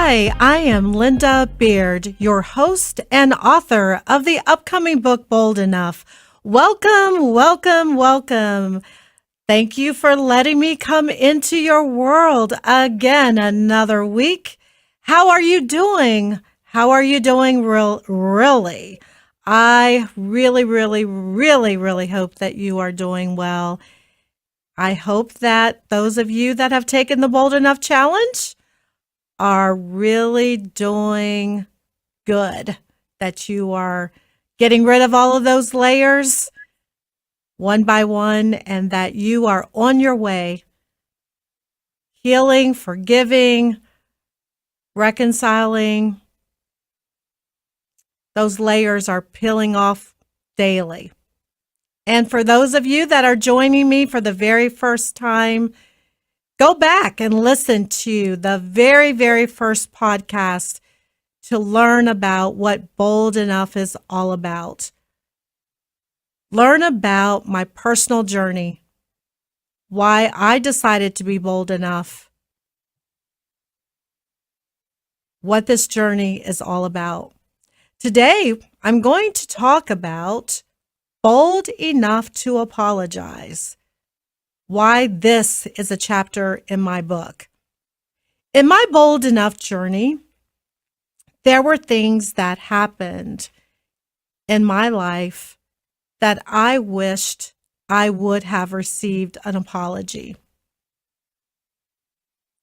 Hi, I am Linda Beard, your host and author of the upcoming book Bold Enough. Welcome, welcome, welcome. Thank you for letting me come into your world again another week. How are you doing? How are you doing really? I really hope that you are doing well. I hope that those of you that have taken the Bold Enough challenge are really doing good, that you are getting rid of all of those layers one by one, and that you are on your way, healing, forgiving, reconciling. Those layers are peeling off daily. And for those of you that are joining me for the very first time, go back and listen to the very first podcast to learn about what Bold Enough is all about. Learn about my personal journey, why I decided to be bold enough, what this journey is all about. Today, I'm going to talk about bold enough to apologize, why this is a chapter in my book. In my bold enough journey, there were things that happened in my life that I wished I would have received an apology.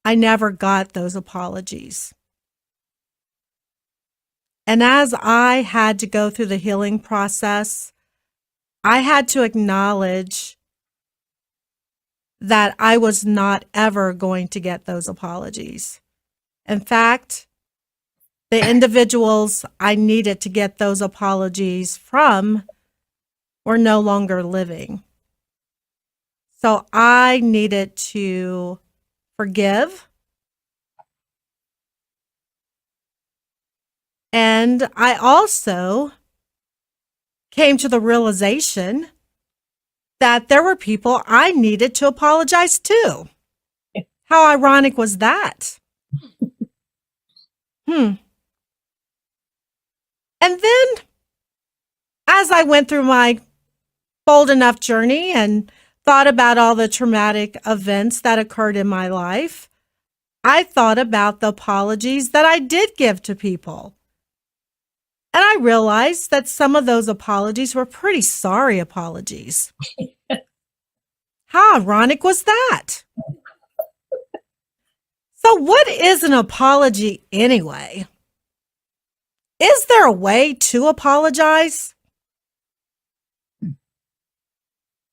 I never got those apologies. And as I had to go through the healing process, I had to acknowledge that I was not ever going to get those apologies. In fact, the individuals I needed to get those apologies from were no longer living. So I needed to forgive. And I also came to the realization that there were people I needed to apologize to. How ironic was that? And then as I went through my bold enough journey and thought about all the traumatic events that occurred in my life, I thought about the apologies that I did give to people. And I realized that some of those apologies were pretty sorry apologies. How ironic was that? So, what is an apology anyway? Is there a way to apologize?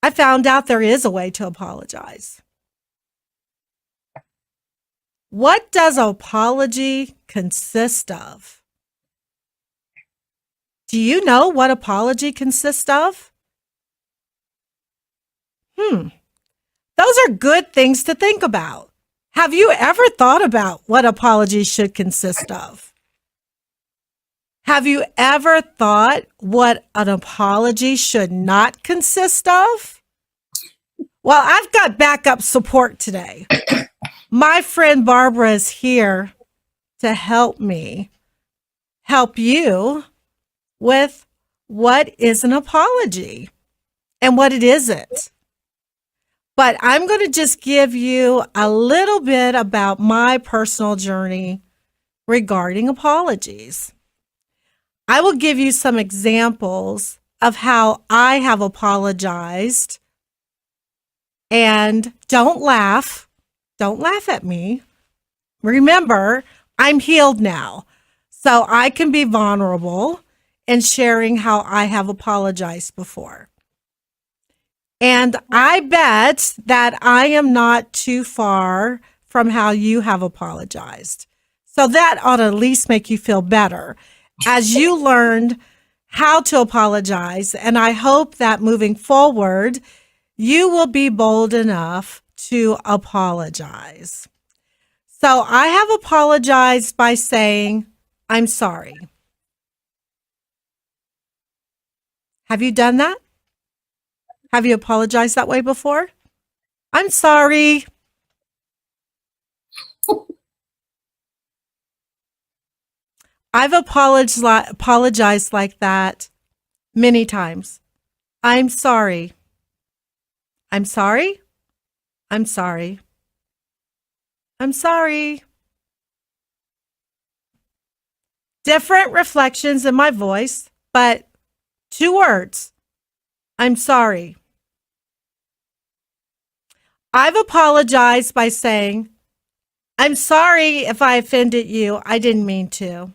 I found out there is a way to apologize. What does apology consist of? Do you know what apology consists of? Those are good things to think about. Have you ever thought about what apology should consist of? Have you ever thought what an apology should not consist of? Well, I've got backup support today. My friend Barbara is here to help me help you with what is an apology and what it isn't. But I'm going to just give you a little bit about my personal journey regarding apologies. I will give you some examples of how I have apologized. And don't laugh. Don't laugh at me. Remember, I'm healed now, so I can be vulnerable in sharing how I have apologized before. And I bet that I am not too far from how you have apologized. So that ought to at least make you feel better as you learned how to apologize. And I hope that moving forward, you will be bold enough to apologize. So I have apologized by saying, I'm sorry. Have you done that? Have you apologized that way before? I'm sorry. I've apologized like that many times. I'm sorry. I'm sorry. I'm sorry. I'm sorry. Different reflections in my voice, but 2 words. I'm sorry. I've apologized by saying, I'm sorry if I offended you. I didn't mean to.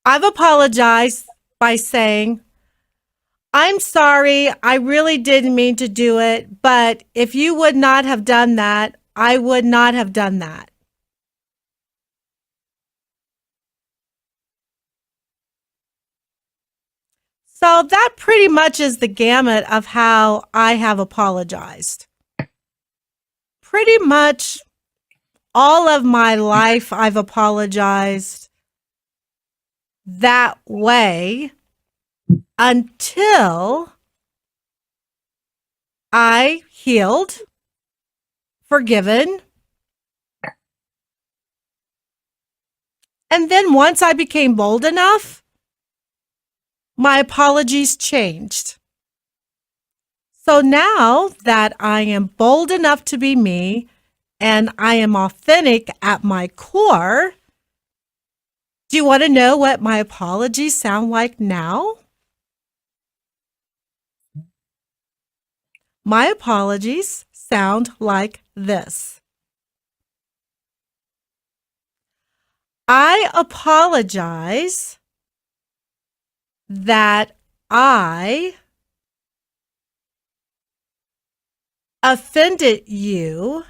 I've apologized by saying, I'm sorry, I really didn't mean to do it, but if you would not have done that, I would not have done that. So that pretty much is the gamut of how I have apologized. Pretty much all of my life, I've apologized that way until I healed, forgiven, and then once I became bold enough, my apologies changed. So now that I am bold enough to be me and I am authentic at my core, do you want to know what my apologies sound like now? My apologies sound like this. I apologize that I offended you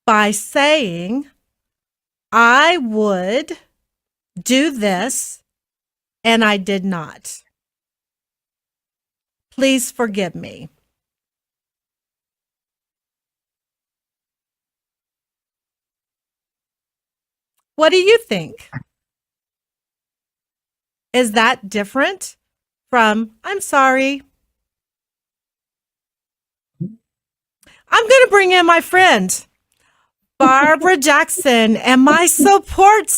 by saying I would do this and I did not. Please forgive me. What do you think? Is that different from I'm sorry? I'm going to bring in my friend, Barbara Jackson, and my support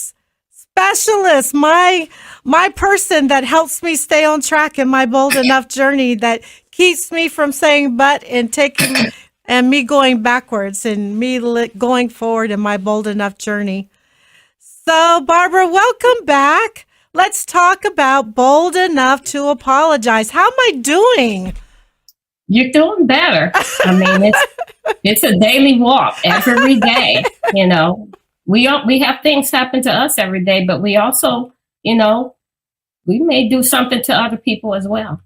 specialist, my person that helps me stay on track in my bold enough journey, that keeps me from saying but and taking and me going backwards and me going forward in my bold enough journey. So, Barbara, welcome back. Let's talk about bold enough to apologize. How am I doing? You're doing better. I mean, it's a daily walk every day. You know, we have things happen to us every day, but we also, you know, we may do something to other people as well.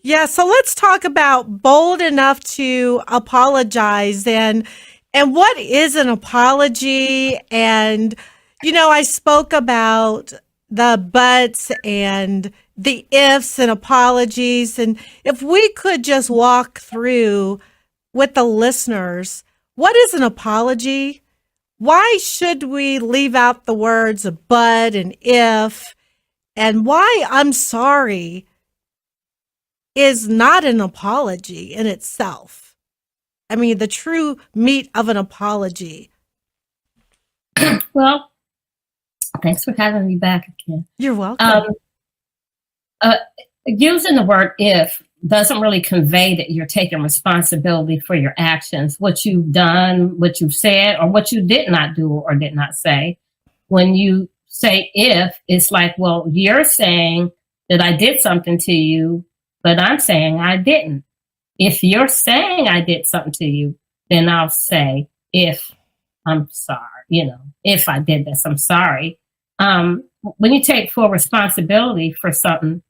Yeah, so let's talk about bold enough to apologize and what is an apology. And you know, I spoke about the buts and the ifs and apologies, and if we could just walk through with the listeners, what is an apology? Why should we leave out the words but and if, and why I'm sorry is not an apology in itself? I mean, the true meat of an apology. Well, thanks for having me back again. You're welcome. Using the word if doesn't really convey that you're taking responsibility for your actions, what you've done, what you've said, or what you did not do or did not say. When you say if, it's like, well, you're saying that I did something to you, but I'm saying I didn't. If you're saying I did something to you, then I'll say, if I'm sorry, you know, if I did this, I'm sorry. When you take full responsibility for something,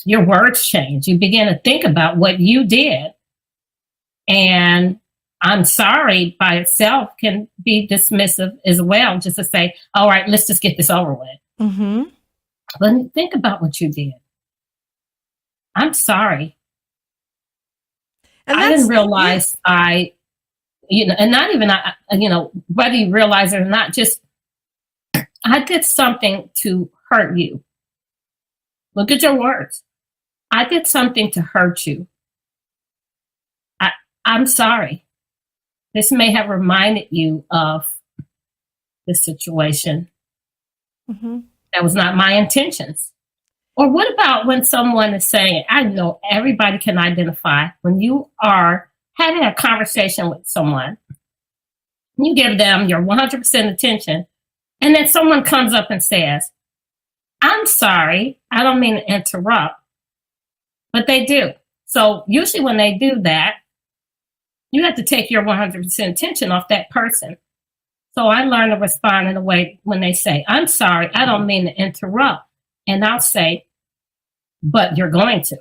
your words change. You begin to think about what you did. And I'm sorry by itself can be dismissive as well, just to say, all right, let's just get this over with. Mm-hmm. But think about what you did. I'm sorry. And I didn't realize and not even, whether you realize it or not, just I did something to hurt you. Look at your words. I did something to hurt you. I'm sorry. This may have reminded you of this situation. Mm-hmm. That was not my intentions. Or what about when someone is saying, I know everybody can identify when you are having a conversation with someone, you give them your 100% attention, and then someone comes up and says, I'm sorry, I don't mean to interrupt, but they do. So usually when they do that, you have to take your 100% attention off that person. So I learn to respond in a way when they say, I'm sorry, I don't mean to interrupt. And I'll say, but you're going to.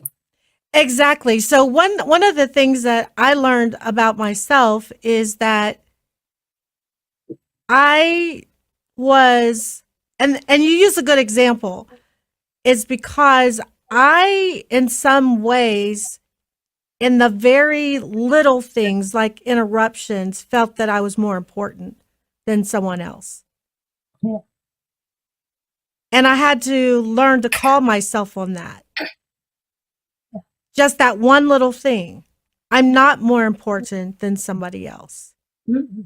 Exactly. So one of the things that I learned about myself is that I was, and you use a good example, is because I, in some ways, in the very little things like interruptions, felt that I was more important than someone else. Yeah. And I had to learn to call myself on that. Just that one little thing. I'm not more important than somebody else. Mm-hmm.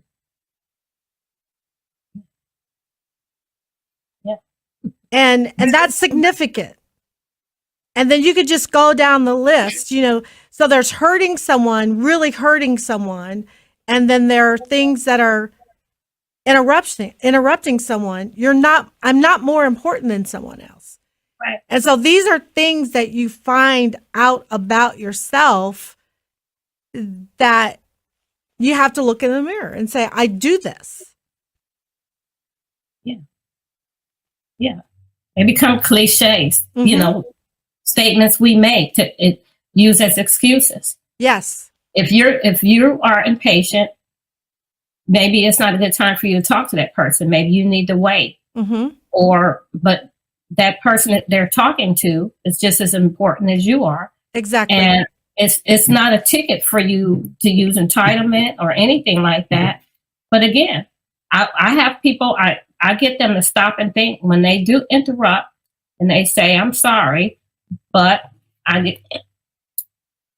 Yeah. And that's significant. And then you could just go down the list, so there's hurting someone, really hurting someone, and then there are things that are interrupting someone. I'm not more important than someone else. Right. And so these are things that you find out about yourself that you have to look in the mirror and say, I do this. Yeah. Yeah. They become cliches, Mm-hmm. Statements we make to use as excuses. Yes. If you are impatient, maybe it's not a good time for you to talk to that person. Maybe you need to wait. Mm-hmm. But that person that they're talking to is just as important as you are. Exactly. And it's not a ticket for you to use entitlement or anything like that. But again, I have people, I get them to stop and think when they do interrupt and they say, I'm sorry, but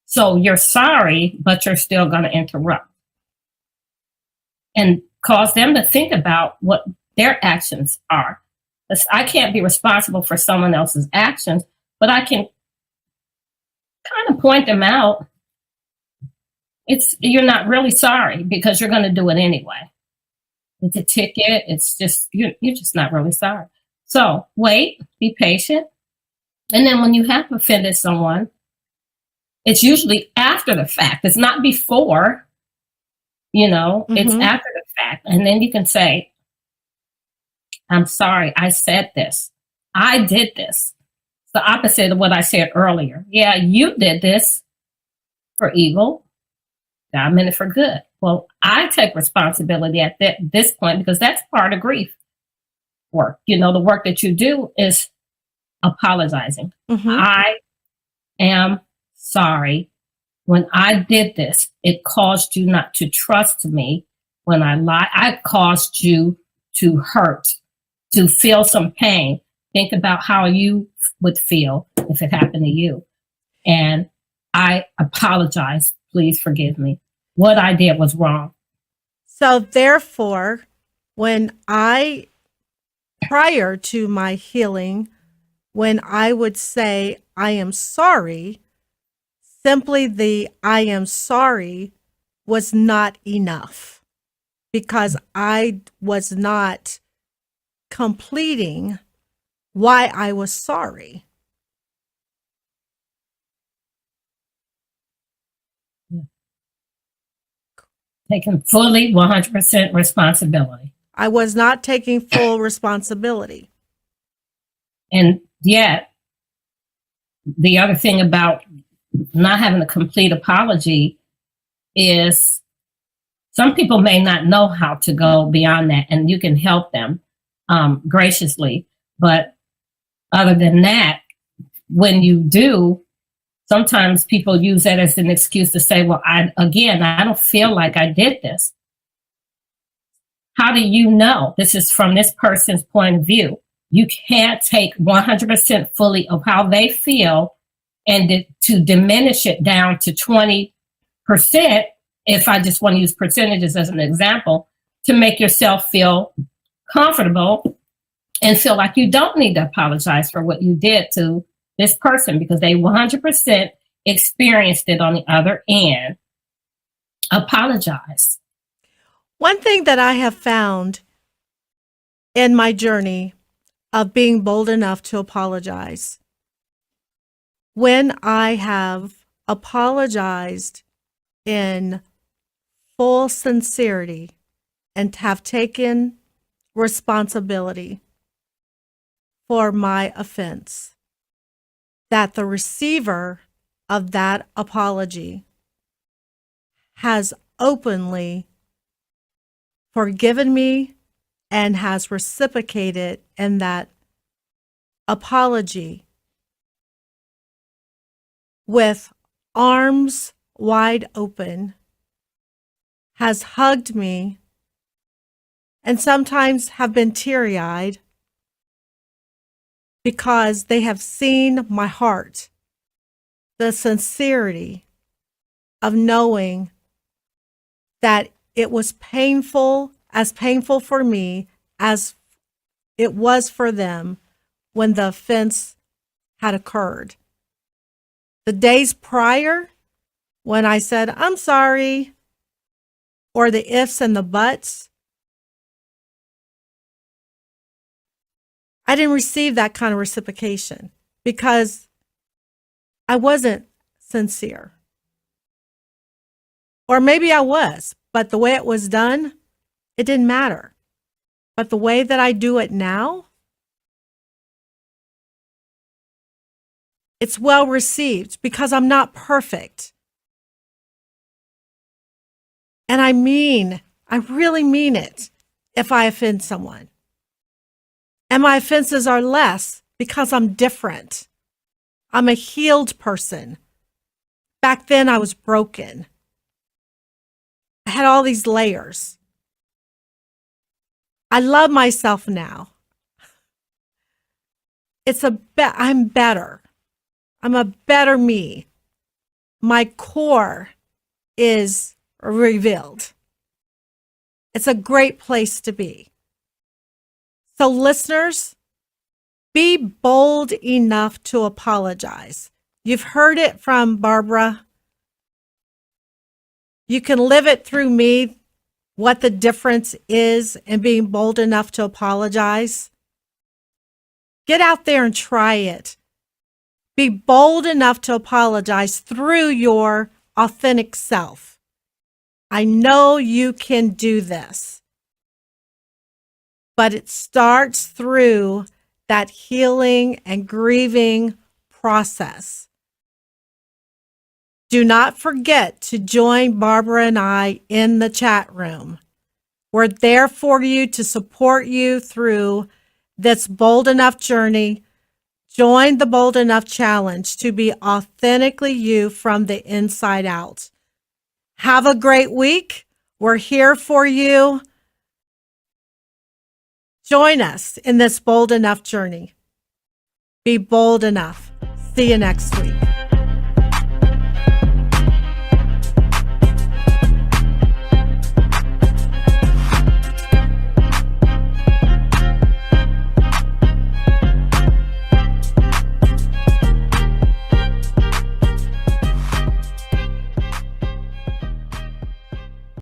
so you're sorry, but you're still going to interrupt. And cause them to think about what their actions are. I can't be responsible for someone else's actions, but I can kind of point them out. You're not really sorry because you're going to do it anyway. It's a ticket. It's just, you're just not really sorry. So wait, be patient. And then when you have offended someone, it's usually after the fact. It's not before, Mm-hmm. It's after the fact. And then you can say, I'm sorry, I said this. I did this. It's the opposite of what I said earlier. Yeah, you did this for evil. God meant it for good. Well, I take responsibility at this point because that's part of grief work. The work that you do is apologizing. Mm-hmm. I am sorry. When I did this, it caused you not to trust me. When I lied, I caused you to hurt, to feel some pain. Think about how you would feel if it happened to you. And I apologize. Please forgive me. What I did was wrong. So therefore, prior to my healing, when I would say, I am sorry, simply the I am sorry was not enough because I was not completing why I was sorry. Taking fully 100% responsibility. I was not taking full responsibility. And yet, the other thing about not having a complete apology is some people may not know how to go beyond that, and you can help them graciously. But other than that, when you do, sometimes people use that as an excuse to say, well, I don't feel like I did this. How do you know? This is from this person's point of view. You can't take 100% fully of how they feel and to diminish it down to 20%, if I just want to use percentages as an example, to make yourself feel comfortable and feel like you don't need to apologize for what you did to this person because they 100% experienced it on the other end. Apologize. One thing that I have found in my journey of being bold enough to apologize, when I have apologized in full sincerity and have taken responsibility for my offense, that the receiver of that apology has openly forgiven me and has reciprocated in that apology with arms wide open, has hugged me, and sometimes have been teary-eyed because they have seen my heart, the sincerity of knowing that it was painful for me as it was for them when the offense had occurred. The days prior, when I said, I'm sorry, or the ifs and the buts, I didn't receive that kind of reciprocation because I wasn't sincere. Or maybe I was, but the way it was done, it didn't matter. But the way that I do it now, it's well received because I'm not perfect. And I really mean it if I offend someone. And my offenses are less because I'm different. I'm a healed person. Back then, I was broken. I had all these layers. I love myself now. I'm better. I'm a better me. My core is revealed. It's a great place to be. So listeners, be bold enough to apologize. You've heard it from Barbara. You can live it through me, what the difference is in being bold enough to apologize. Get out there and try it. Be bold enough to apologize through your authentic self. I know you can do this. But it starts through that healing and grieving process. Do not forget to join Barbara and I in the chat room. We're there for you to support you through this Bold Enough journey. Join the Bold Enough Challenge to be authentically you from the inside out. Have a great week. We're here for you. Join us in this Bold Enough journey. Be bold enough. See you next week.